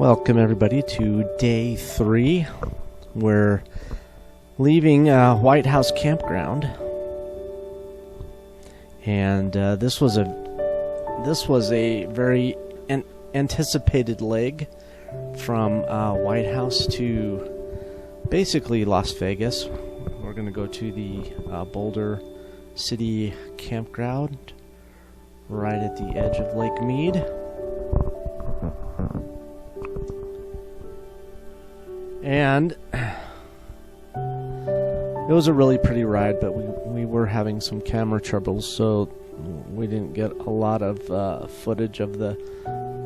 Welcome everybody to day 3. We're leaving Whitehouse Campground, and this was a very anticipated leg from Whitehouse to basically Las Vegas. We're going to go to the Boulder City Campground right at the edge of Lake Mead. And it was a really pretty ride, but we were having some camera troubles, so we didn't get a lot of footage of the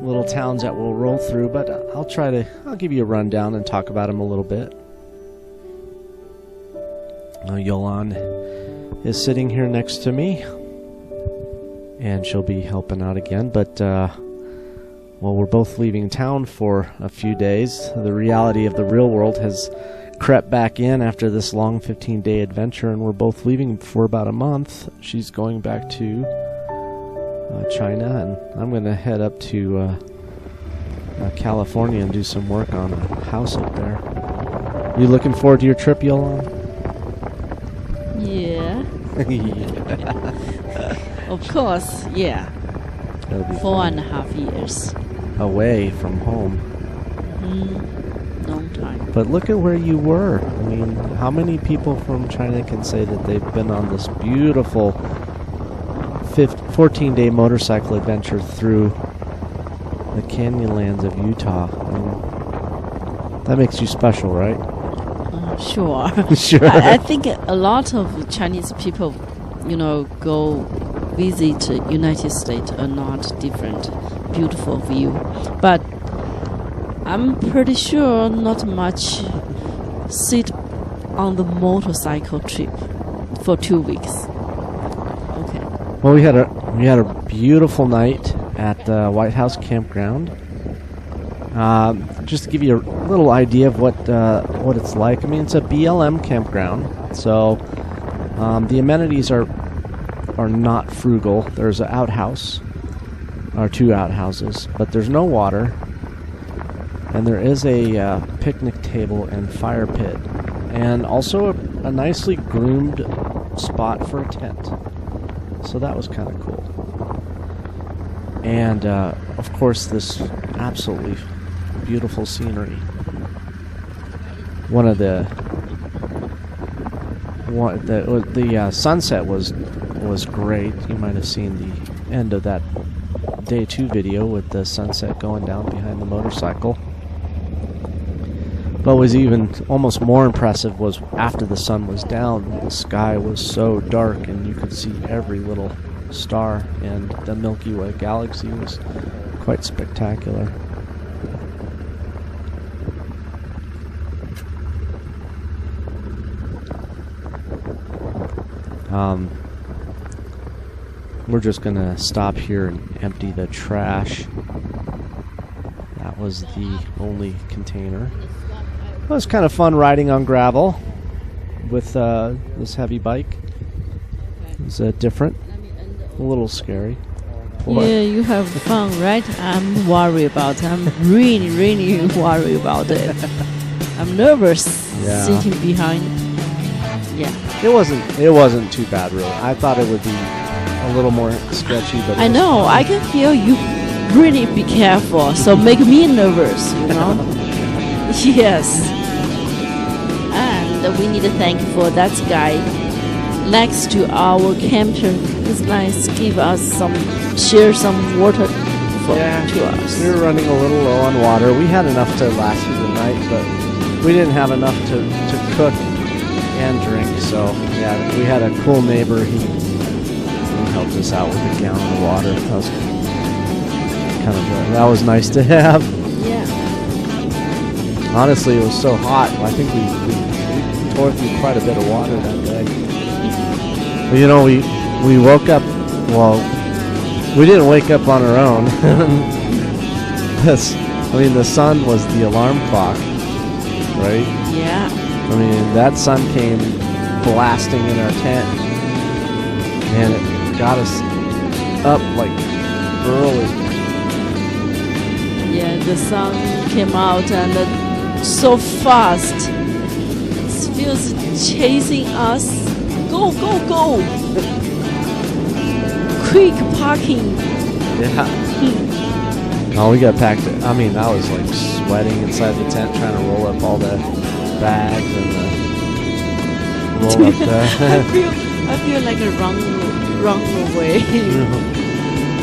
little towns that we'll roll through, but I'll give you a rundown and talk about them a little bit. Yolande is sitting here next to me, and she'll be helping out again, but well, we're both leaving town for a few days. The reality of the real world has crept back in after this long 15-day adventure, and we're both leaving for about a month. She's going back to China, and I'm going to head up to California and do some work on a house up there. You looking forward to your trip, Yolande? Yeah. Of course, yeah. 4.5 years. Away from home. Long time. But look at where you were. I mean, how many people from China can say that they've been on this beautiful 14-day motorcycle adventure through the canyonlands of Utah? I mean, that makes you special, right? Sure. Sure. I think a lot of Chinese people, go visit United States are not different. Beautiful view. But I'm pretty sure not much sit on the motorcycle trip for 2 weeks. Okay. Well, we had a beautiful night at the Whitehouse Campground. Just to give you a little idea of what it's like. I mean, it's a BLM campground, so the amenities are not frugal. There's an outhouse, or 2 outhouses, but there's no water, and there is a picnic table and fire pit, and also a nicely groomed spot for a tent. So that was kind of cool. And of course, this absolutely beautiful scenery. The sunset was great. You might have seen the end of that day 2 video with the sunset going down behind the motorcycle. What was even almost more impressive was after the sun was down, the sky was so dark and you could see every little star, and the Milky Way galaxy was quite spectacular. We're just gonna stop here and empty the trash. That was the only container. It was kind of fun riding on gravel with this heavy bike. It was different, a little scary. Yeah, you have fun, right? I'm worried about it. I'm really, really worried about it. I'm nervous sitting behind. Yeah. It wasn't too bad, really. I thought it would be a little more sketchy, but I know. I can feel you really be careful, so make me nervous, Yes. And we need to thank for that guy next to our camper. It's nice, share some water to us. We were running a little low on water. We had enough to last through the night, but we didn't have enough to cook and drink. So yeah, we had a cool neighbor. He helped us out with a gallon of water. That was nice to have. Yeah. Honestly, it was so hot. I think we tore through quite a bit of water that day. But we woke up. Well, we didn't wake up on our own. The sun was the alarm clock, right? Yeah. I mean, that sun came blasting in our tent, and it got us up like early. Yeah, the sun came out and so fast. It feels chasing us. Go, go, go! Quick parking. Yeah. Oh, we got packed. I mean, I was like sweating inside the tent trying to roll up all the bags and roll up the. I feel like a wrong away.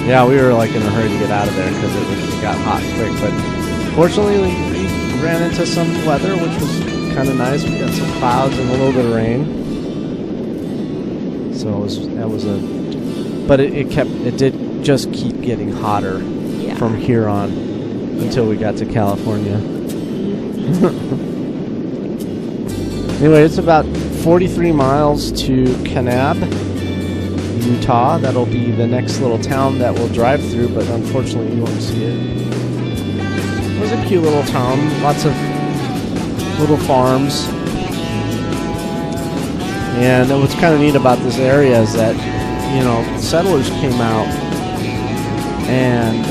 Yeah, we were like in a hurry to get out of there because it got hot quick. But fortunately, we ran into some weather, which was kind of nice. We got some clouds and a little bit of rain. So but it did just keep getting hotter from here on until we got to California. Anyway, it's about 43 miles to Kanab, Utah. That'll be the next little town that we'll drive through, but unfortunately you won't see it. It was a cute little town, lots of little farms. And what's kind of neat about this area is that, settlers came out and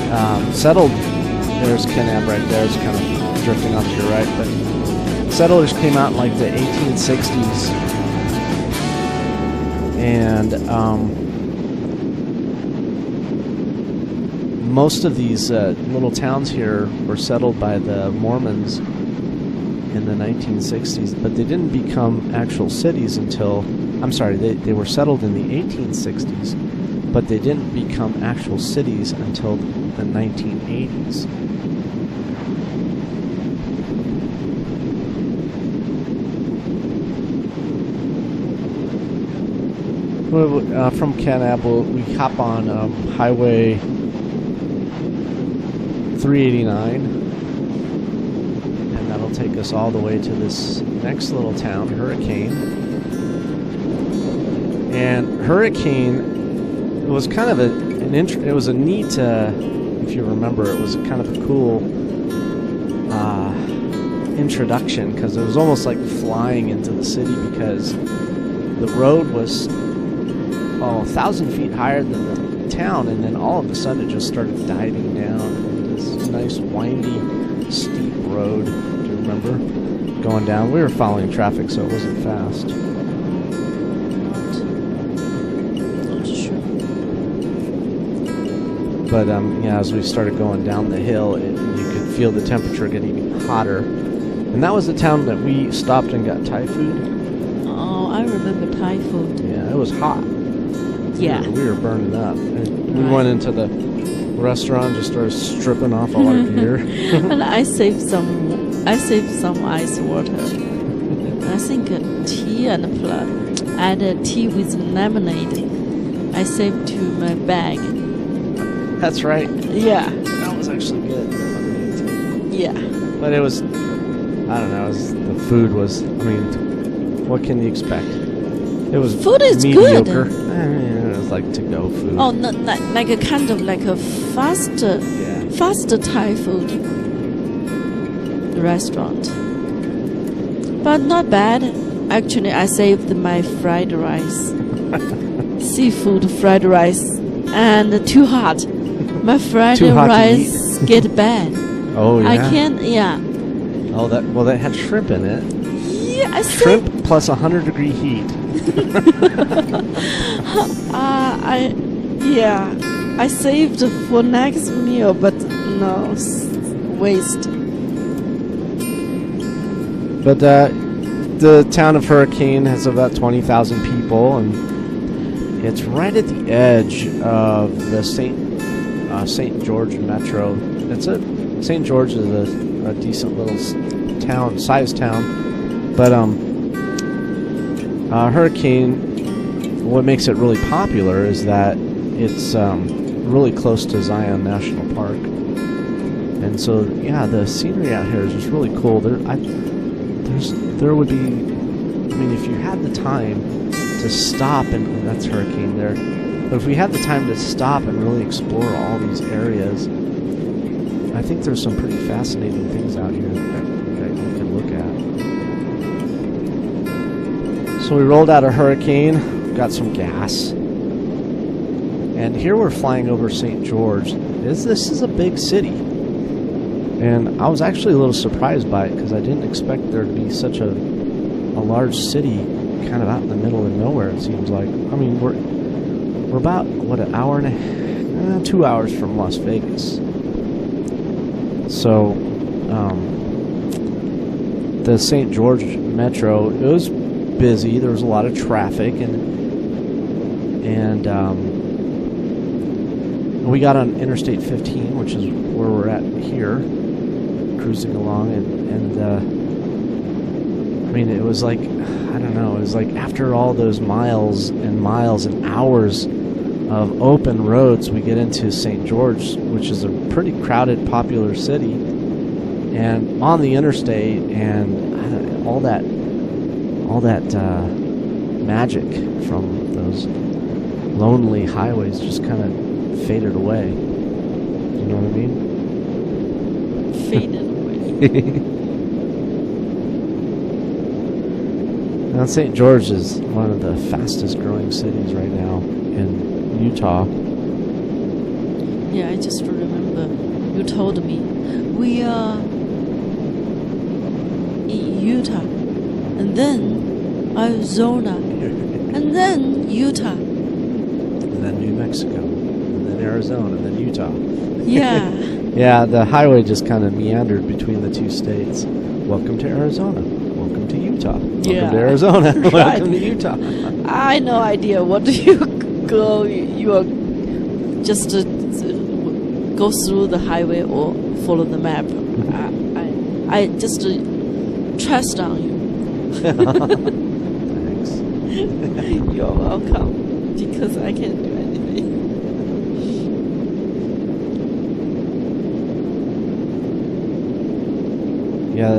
settled. There's Kanab right there. It's kind of drifting off to your right, but settlers came out in like the 1860s, and most of these little towns here were settled by the Mormons in the 1960s, but they didn't become actual cities until, they were settled in the 1860s, but they didn't become actual cities until the 1980s. From Kanab, we hop on Highway 389, and that'll take us all the way to this next little town, Hurricane. And Hurricane, it was kind of it was a neat, if you remember, it was kind of a cool introduction, because it was almost like flying into the city, because the road was 1,000 feet higher than the town, and then all of a sudden it just started diving down into this nice windy, steep road. Do you remember going down? We were following traffic, so it wasn't fast. Not sure. But as we started going down the hill, you could feel the temperature getting hotter. And that was the town that we stopped and got Thai food. Oh, I remember Thai food. Yeah, it was hot. Yeah. We were burning up. And we went into the restaurant, just started stripping off all our gear. And I saved some ice water. I think tea and tea with lemonade. I saved to my bag. That's right. Yeah. That was actually good. Yeah. But it was, I don't know, the food was, what can you expect? It was food is mediocre. good. It was like to-go food. Oh, like a kind of like a fast Thai food restaurant. But not bad. Actually, I saved my fried rice. Seafood fried rice. And too hot. My fried rice get bad. Oh, yeah? I can't, Oh, that had shrimp in it. Yeah, I shrimp plus 100-degree heat. I saved for next meal, but no, waste. But the town of Hurricane has about 20,000 people, and it's right at the edge of the St. George Metro. St. George is a decent little sized town, but Hurricane, what makes it really popular is that it's really close to Zion National Park, and so the scenery out here is just really cool. There would be, if you had the time to stop, and that's Hurricane there, but if we had the time to stop and really explore all these areas, I think there's some pretty fascinating things out here that you can look at. So we rolled out of Hurricane, got some gas, and here we're flying over St. George. This is a big city. And I was actually a little surprised by it because I didn't expect there to be such a large city kind of out in the middle of nowhere, it seems like. I mean, we're about, what, an hour and 2 hours from Las Vegas. So, the St. George Metro, it was busy. There was a lot of traffic, and we got on Interstate 15, which is where we're at here, cruising along, and I mean, it was like, I don't know, it was like after all those miles and hours of open roads, we get into St. George, which is a pretty crowded, popular city, and on the interstate, and all that magic from those lonely highways just kind of faded away. You know what I mean? Faded away. Now, St. George is one of the fastest growing cities right now in Utah. Yeah, I just remember you told me we are in Utah, and then Arizona, and then Utah, and then New Mexico, and then Arizona, and then Utah. Yeah. Yeah, the highway just kind of meandered between the two states. Welcome to Arizona. Welcome to Utah. Welcome to Arizona. Right. Welcome to Utah. I had no idea what do you go. You are just go through the highway or follow the map. I just trust on you. Thanks. You're welcome, because I can't do anything. Yeah, I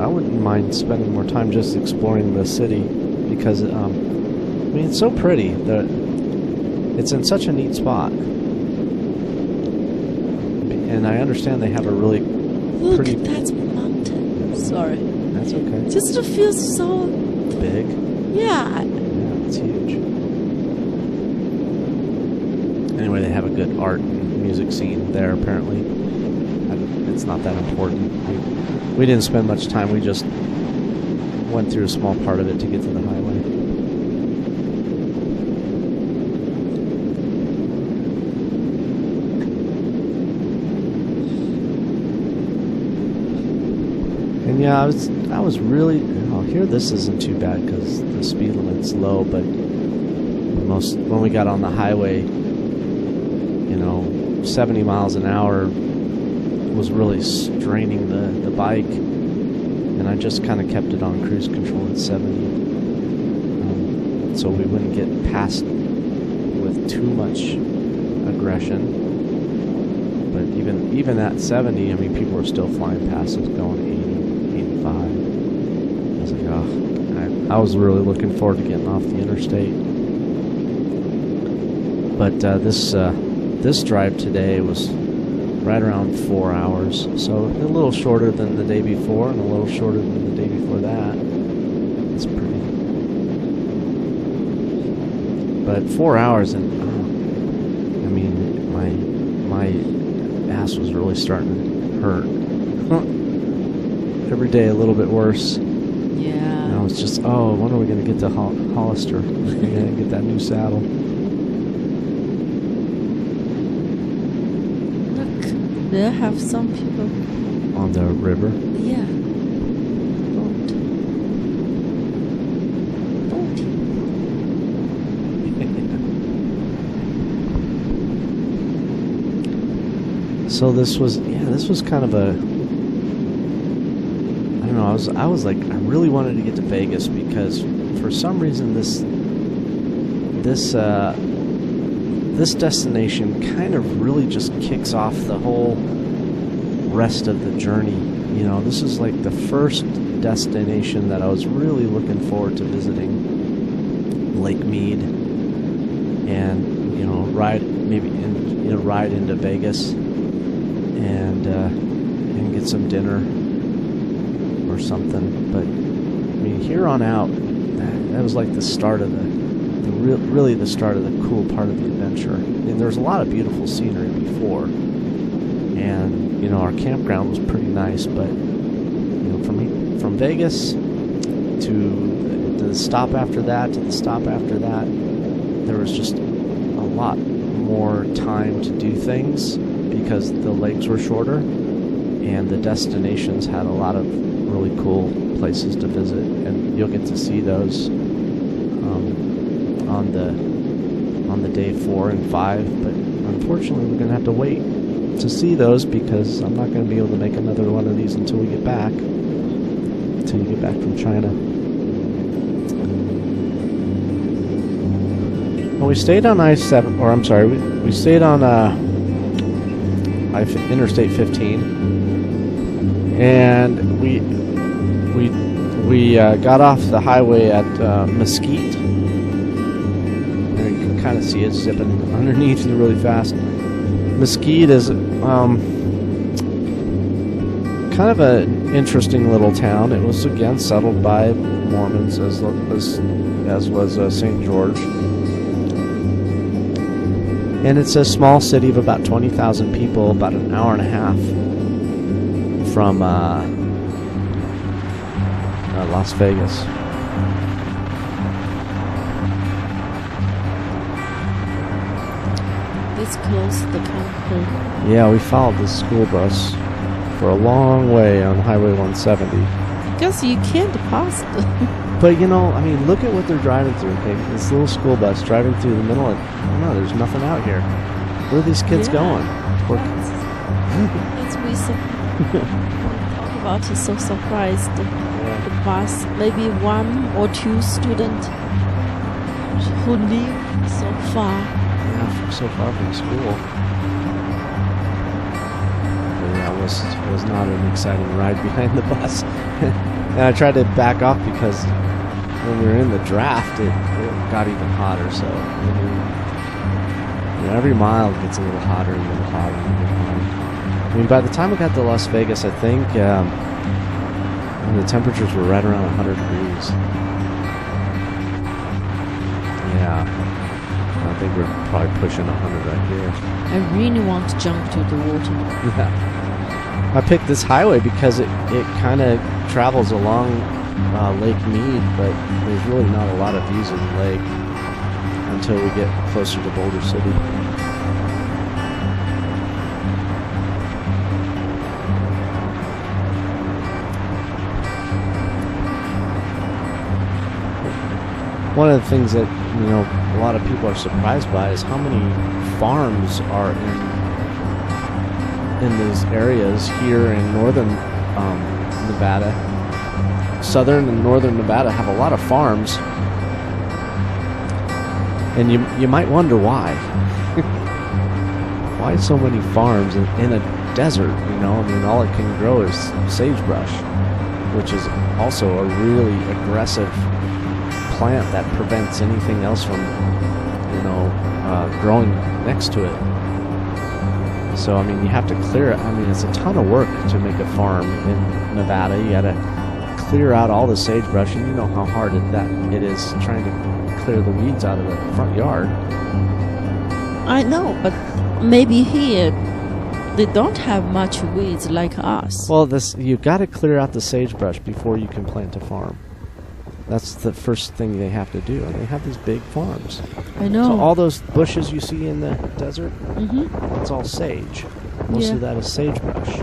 wouldn't mind spending more time just exploring the city because, I mean, it's so pretty. It's in such a neat spot. And I understand they have a really pretty... Look, that's mountain. Sorry. That's okay. Just feels so... Big. Yeah. Yeah, it's huge. Anyway, they have a good art and music scene there, apparently. It's not that important. We didn't spend much time. We just went through a small part of it to get to the highway. And yeah, I was really... Oh, here this isn't too bad because the speed limit's low, but when we got on the highway, 70 miles an hour was really straining the bike, and I just kind of kept it on cruise control at 70, so we wouldn't get passed with too much aggression. But even at 70, I mean, people were still flying past us going 80, 85. I was like, oh, I was really looking forward to getting off the interstate. But this drive today was right around 4 hours, so a little shorter than the day before and a little shorter than the day before that. It's pretty. But 4 hours, and I mean, my ass was really starting to hurt. Every day a little bit worse. Yeah. And I was just, when are we going to get to Hollister? We're going to get that new saddle. There have some people on the river. Yeah. Boat. So this was kind of a, I don't know, I was like, I really wanted to get to Vegas because for some reason this destination kind of really just kicks off the whole rest of the journey. This is like the first destination that I was really looking forward to visiting. Lake Mead, and ride into Vegas, and get some dinner or something. But I mean, here on out, that was like the start of the start of the cool part of the adventure. I mean, there was a lot of beautiful scenery before, and our campground was pretty nice, but from Vegas to the stop after that, there was just a lot more time to do things because the legs were shorter, and the destinations had a lot of really cool places to visit, and you'll get to see those on the day 4 and 5. But unfortunately, we're going to have to wait to see those because I'm not going to be able to make another one of these until you get back from China. Well, we stayed on I-7, or I'm sorry, we stayed on Interstate 15, and we got off the highway at Mesquite. There you can kind of see it zipping underneath you really fast. Mesquite is kind of an interesting little town. It was again settled by Mormons, as was St. George. And it's a small city of about 20,000 people, about an hour and a half from Las Vegas. This close the campground. Yeah, we followed the school bus for a long way on Highway 170. Because you can't pass it. But look at what they're driving through. This little school bus driving through the middle of, there's nothing out here. Where are these kids going? That's we talk about it, so surprised. The bus, maybe 1 or 2 students who live so far. Yeah, so far from school. But yeah, it was not an exciting ride behind the bus. And I tried to back off because when we were in the draft, it got even hotter. So every mile it gets a little hotter, and a little hotter, and a little hotter. I mean, by the time we got to Las Vegas, I think the temperatures were right around 100 degrees. Yeah, I think we're probably pushing 100 right here. I really want to jump to the water. Yeah. I picked this highway because it kind of travels along Lake Mead, but there's really not a lot of views of the lake until we get closer to Boulder City. One of the things that a lot of people are surprised by is how many farms are in these areas here in northern Nevada. Southern and northern Nevada have a lot of farms, and you might wonder why. Why so many farms in a desert? All it can grow is sagebrush, which is also a really aggressive plant that prevents anything else from growing next to it. So you have to clear it. It's a ton of work to make a farm in Nevada. You got to clear out all the sagebrush, and you know how hard it is trying to clear the weeds out of the front yard. I know, but maybe here they don't have much weeds like us. Well, you've got to clear out the sagebrush before you can plant a farm. That's the first thing they have to do. They have these big farms. I know. So all those bushes you see in the desert, Mm-hmm. it's all sage. Most of that is sagebrush.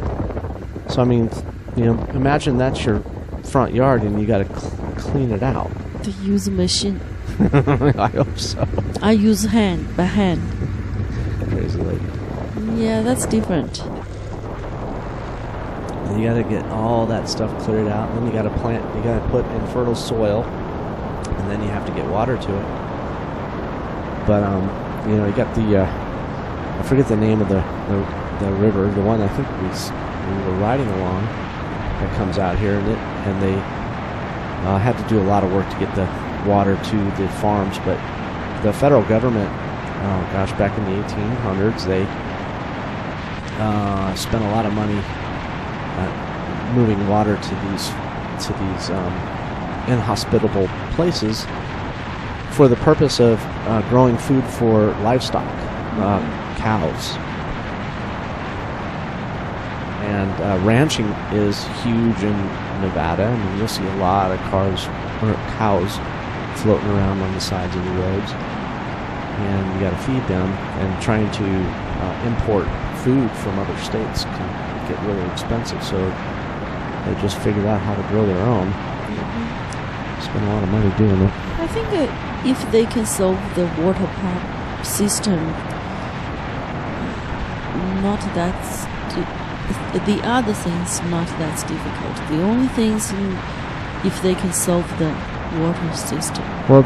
So imagine that's your front yard and you got to clean it out. They use a machine. I hope so. I use by hand. Crazy lady. Yeah, that's different. And you got to get all that stuff cleared out. And then you got to plant. You got to put in fertile soil, and then you have to get water to it. But you got the I forget the name of the river. The one I think we were riding along that comes out here, and they had to do a lot of work to get the water to the farms. But the federal government, back in the 1800s, they spent a lot of money moving water to these inhospitable places for the purpose of growing food for livestock, cows. And ranching is huge in Nevada. I mean, you'll see a lot of cars or cows floating around on the sides of the roads, and you got to feed them. And trying to import food from other states can get really expensive, so they just figured out how to grow their own. Spend a lot of money doing it. I think if they can solve the water pump system, not that the other things not that difficult. The only things if they can solve the water system. Well,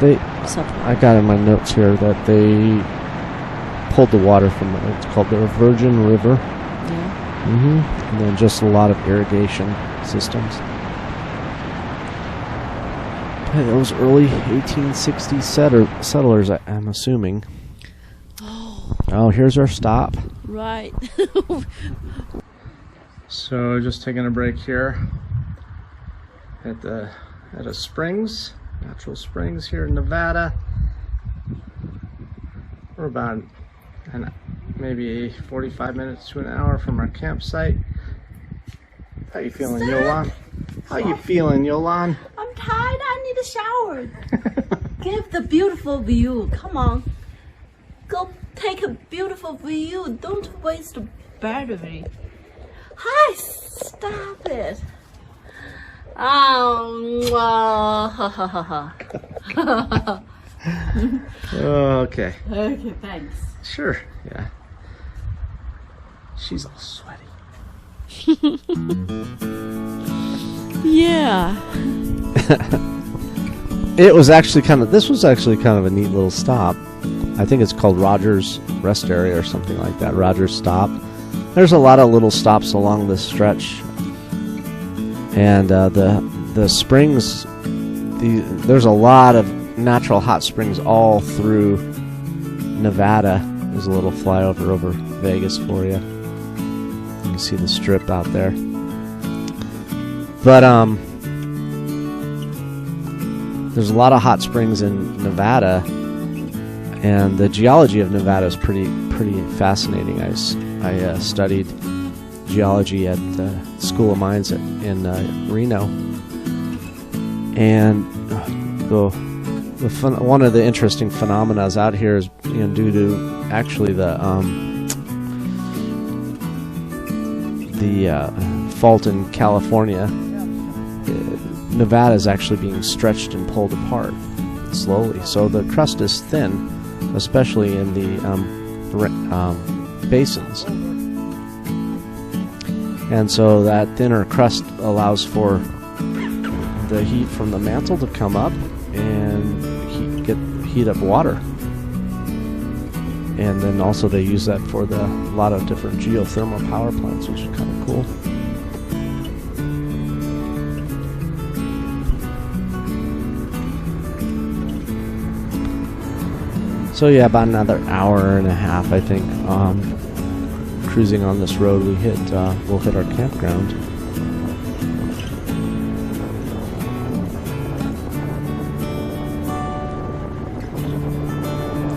supply. I got in my notes here that they pulled the water from it's called the Virgin River. Yeah. And then just a lot of irrigation systems. Those early 1860s settlers, I'm assuming. Oh, here's our stop. Right. So just taking a break here at a springs, natural springs here in Nevada. We're about maybe 45 minutes to an hour from our campsite. How you feeling, Yolan? How you feeling, Yolan? I'm tired. I need a shower. Give the beautiful view. Come on. Go take a beautiful view. Don't waste battery. Hi, stop it. Okay. Okay, thanks. Sure, yeah. She's all sweaty. Yeah. This was actually kind of a neat little stop. I think it's called Rogers Rest Area or something like that. Rogers Stop. There's a lot of little stops along this stretch, and the springs. There's a lot of natural hot springs all through Nevada. There's a little flyover over Vegas for you. You can see the strip out there. But there's a lot of hot springs in Nevada, and the geology of Nevada is pretty fascinating. I studied geology at the School of Mines in Reno, and one of the interesting phenomena out here is due to actually the fault in California. Nevada is actually being stretched and pulled apart slowly, so the crust is thin, especially in the basins, and so that thinner crust allows for the heat from the mantle to come up and heat up water, and then also they use that for a lot of different geothermal power plants, which is kind of cool. So yeah, about another hour and a half, I think, cruising on this road. We'll hit our campground.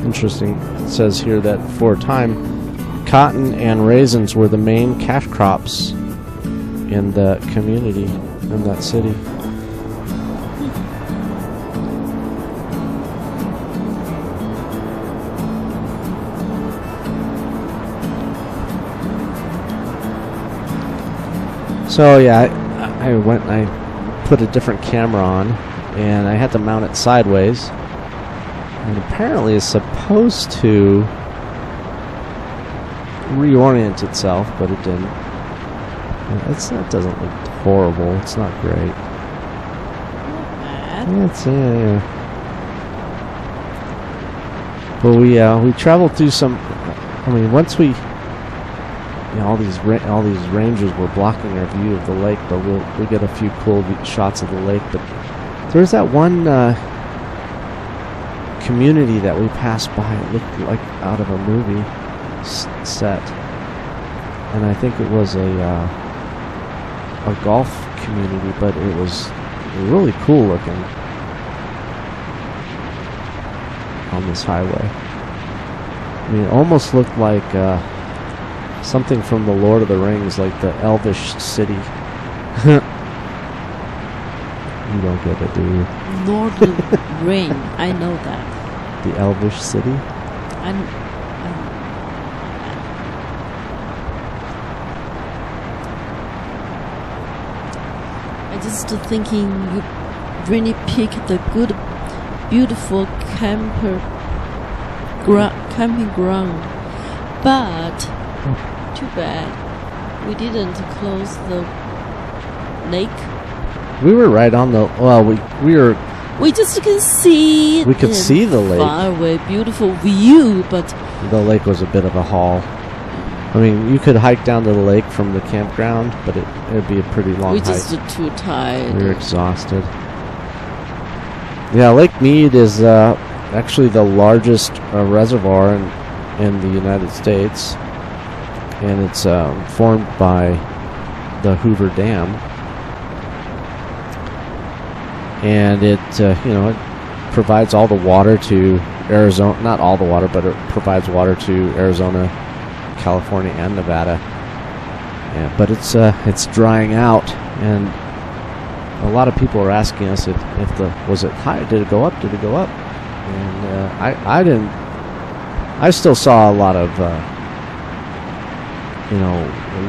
Interesting. It says here that for a time, cotton and raisins were the main cash crops in the community, in that city. So yeah, I put a different camera on, and I had to mount it sideways, and apparently it's supposed to reorient itself, but it didn't. That doesn't look horrible. It's not great. Not bad. But we traveled through some. I mean, once we. All these ranges were blocking our view of the lake, but we'll get a few cool shots of the lake. But there's that one community that we passed by. It looked like out of a movie set, and I think it was a golf community, but it was really cool looking on this highway. I mean, it almost looked like something from the Lord of the Rings, like the Elvish city. You don't get it, do you? Lord of the Ring. I know that. The Elvish city? I just thinking you really picked the good, beautiful camping ground. But too bad we didn't close the lake. We were right on the. Well, we were. We just can see. We could see the lake. Far away, beautiful view, but the lake was a bit of a haul. I mean, you could hike down to the lake from the campground, but it'd be a pretty long hike. We just too tired. We were exhausted. Yeah, Lake Mead is actually the largest reservoir in the United States, and it's formed by the Hoover Dam, and it it provides all the water to Arizona. Not all the water, but it provides water to Arizona, California, and Nevada. Yeah, but it's drying out, and a lot of people are asking us if was it high? Did it go up? Did it go up? And I didn't. I still saw a lot of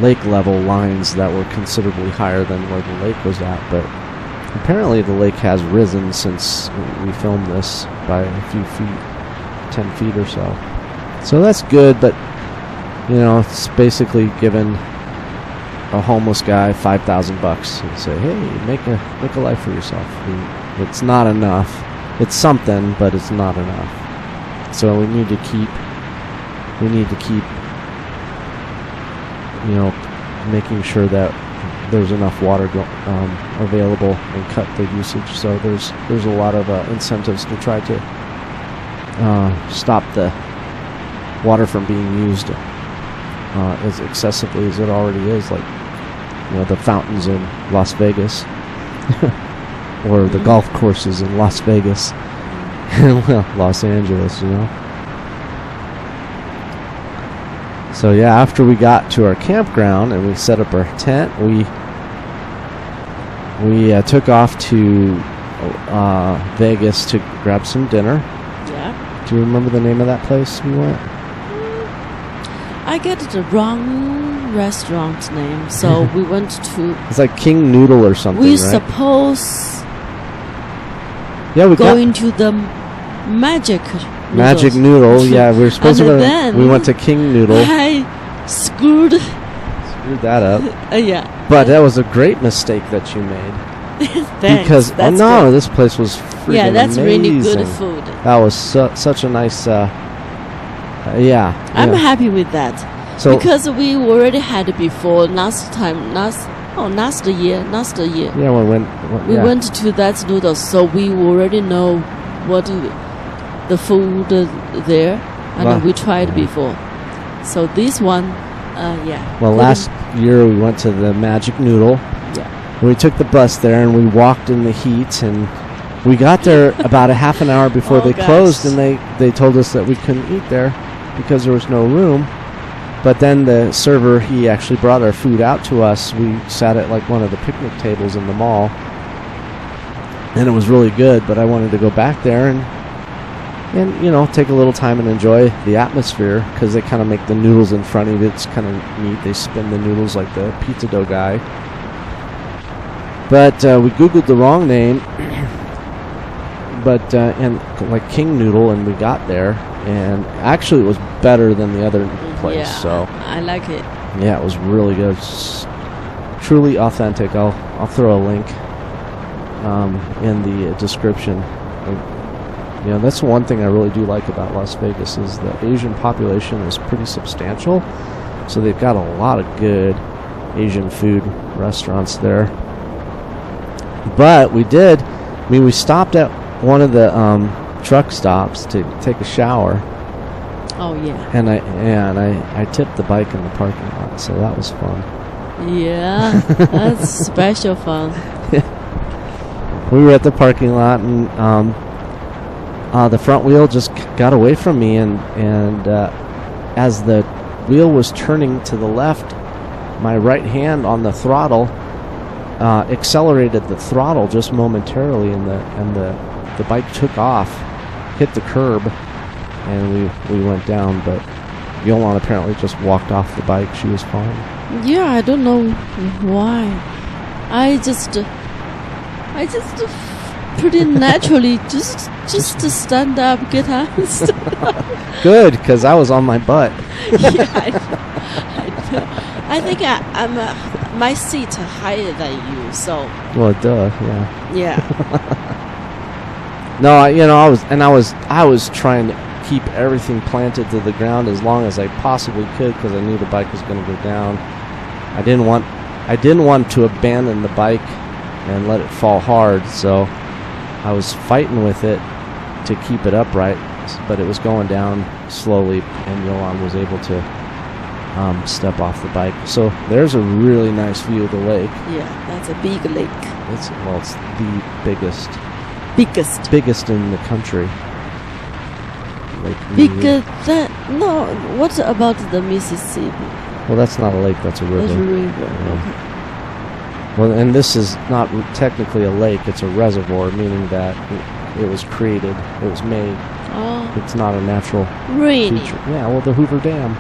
lake level lines that were considerably higher than where the lake was at, but apparently the lake has risen since we filmed this by a few feet, 10 feet or so. So that's good, but it's basically giving a homeless guy $5,000 and say, hey, make a life for yourself. It's not enough. It's something, but it's not enough. So we need to keep making sure that there's enough water available and cut the usage. So there's a lot of incentives to try to stop the water from being used as excessively as it already is, like the fountains in Las Vegas or the golf courses in Las Vegas and Los Angeles, So yeah, after we got to our campground and we set up our tent, we took off to Vegas to grab some dinner. Yeah. Do you remember the name of that place we went? I get the wrong restaurant name, so we went to. It's like King Noodle or something. We right? suppose. Yeah, we going to the Magic Noodle. Yeah, we were supposed to go. We went to King Noodle. I screwed that up. Yeah. But that was a great mistake that you made. Thanks. Because good. This place was freaking yeah, that's amazing. really good food. That was such a nice. I'm happy with that. So because we already had it before last year. Yeah, we went to that noodle, so we already know what the food there, and we tried before. So this one, Well, last year we went to the Magic Noodle. Yeah. We took the bus there and we walked in the heat, and we got there about a half an hour before they closed, and they told us that we couldn't eat there because there was no room. But then the server, he actually brought our food out to us. We sat at like one of the picnic tables in the mall, and it was really good. But I wanted to go back there and take a little time and enjoy the atmosphere, because they kind of make the noodles in front of you. It's kind of neat. They spin the noodles like the pizza dough guy. But we Googled the wrong name, and like King Noodle, and we got there, and actually it was better than the other place. Yeah, so I like it. Yeah, it was really good. It's truly authentic. I'll throw a link in the description. That's one thing I really do like about Las Vegas is the Asian population is pretty substantial, so they've got a lot of good Asian food restaurants there. But we stopped at one of the truck stops to take a shower. Oh yeah. And I tipped the bike in the parking lot, so that was fun. Yeah, that's special fun. We were at the parking lot, and the front wheel just got away from me, and as the wheel was turning to the left, my right hand on the throttle accelerated the throttle just momentarily, and the bike took off, hit the curb, and we went down. But Yolanda apparently just walked off the bike. She was fine. Yeah, I don't know why. I just pretty naturally just to stand up, get up. Good, because I was on my butt. Yeah, I think I'm my seat higher than you, so. Well, duh, yeah. Yeah. No, I was trying to keep everything planted to the ground as long as I possibly could, because I knew the bike was going to go down. I didn't want to abandon the bike and let it fall hard, so I was fighting with it to keep it upright, but it was going down slowly, and Yolanda was able to step off the bike. So there's a really nice view of the lake. Yeah, that's a big lake. It's the biggest in the country. Bigger than what about the Mississippi? Well, that's not a lake, that's a river. That's a river. Yeah. Okay. Well, and this is not technically a lake, it's a reservoir, meaning that it was created, it was made. Oh. It's not a natural Really? feature. Yeah, well, the Hoover Dam.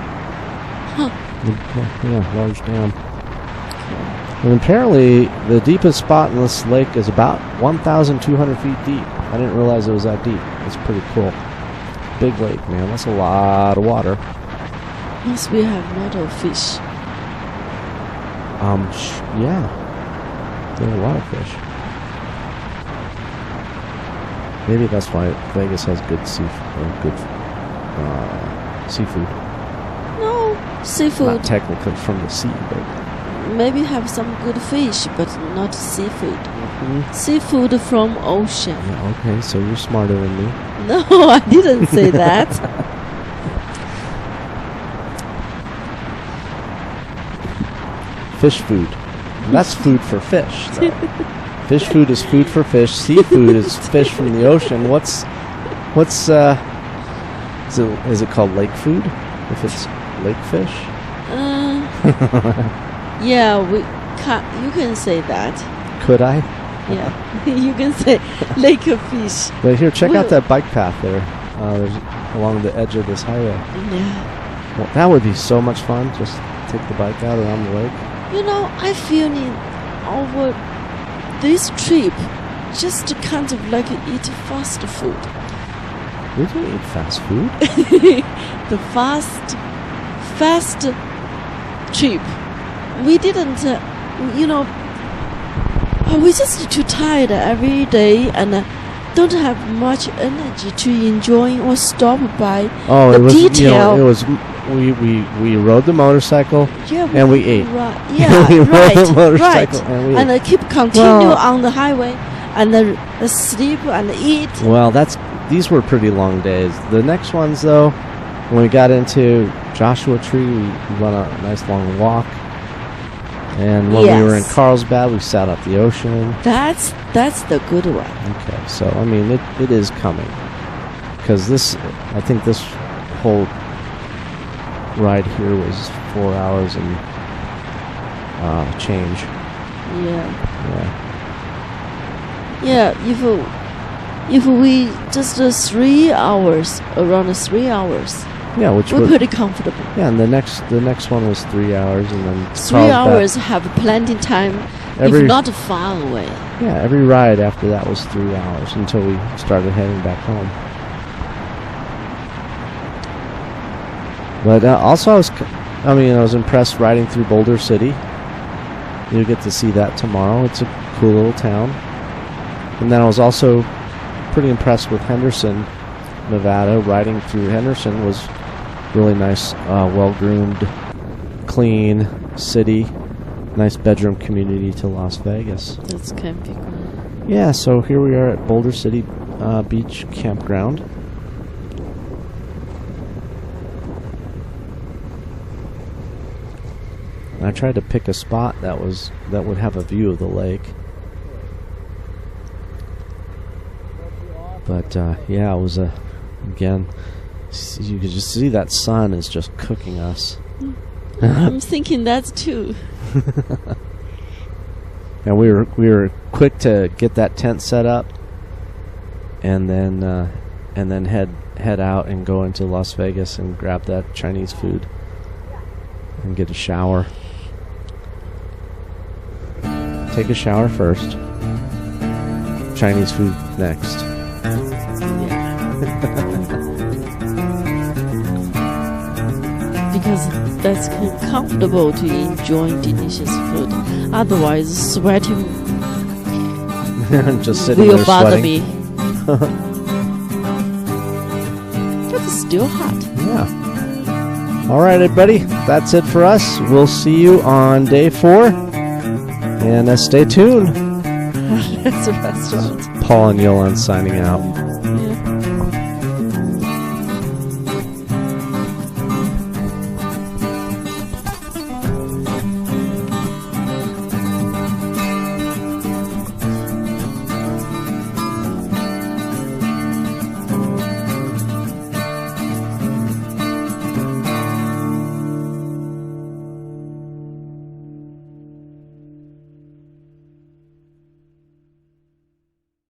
Huh. Yeah, large dam. Okay. And apparently, the deepest spot in this lake is about 1,200 feet deep. I didn't realize it was that deep. It's pretty cool. Big lake, man. That's a lot of water. Must we have a lot of fish? Yeah. There are a lot of fish. Maybe that's why Vegas has good seafood. No, seafood. Not technically from the sea, but Maybe have some good fish, but not seafood. Mm-hmm. Seafood from ocean. Yeah, okay, so you're smarter than me. No, I didn't say that. Fish food. That's food for fish, though. Fish food is food for fish. Seafood is fish from the ocean. What's is it called lake food? If it's lake fish? Yeah, you can say that. Could I? Yeah, you can say lake of fish. But here, check out that bike path there. There's along the edge of this highway. Yeah. Well, that would be so much fun. Just take the bike out around the lake. You know, I feel over this trip, just kind of like eat fast food. We don't eat fast food. The fast trip. We didn't, we're just too tired every day and don't have much energy to enjoy or stop by the detail. It was we rode the motorcycle, yeah, and we ate. Right, yeah, we rode the motorcycle right. and we ate. And keep continue on the highway and sleep and eat. Well, these were pretty long days. The next ones, though, when we got into Joshua Tree, we went on a nice long walk. And when we were in Carlsbad, we sat at the ocean. That's the good one. Okay, so I mean, it is coming, because I think this whole ride here was 4 hours and change. Yeah. If we just 3 hours, around 3 hours. Yeah, which we're pretty comfortable. Yeah, and the next one was 3 hours, and then 3 hours have plenty time, if not far away. Yeah, every ride after that was 3 hours until we started heading back home. But also, I was impressed riding through Boulder City. You'll get to see that tomorrow. It's a cool little town. And then I was also pretty impressed with Henderson, Nevada. Riding through Henderson was really nice, well-groomed, clean city, nice bedroom community to Las Vegas. That's kind of cool. Yeah, so here we are at Boulder City Beach Campground. And I tried to pick a spot that would have a view of the lake. But yeah, it was again, you could just see that sun is just cooking us. I'm thinking that's too. And we were quick to get that tent set up, and then head out and go into Las Vegas and grab that Chinese food and get a shower. Take a shower first. Chinese food next. Because that's comfortable to enjoy delicious food. Otherwise, sweating just sitting will there bother sweating. me. But it's still hot. Yeah. All right, everybody. That's it for us. We'll see you on day 4. And stay tuned. That's a restaurant. Paul and Yolan signing out.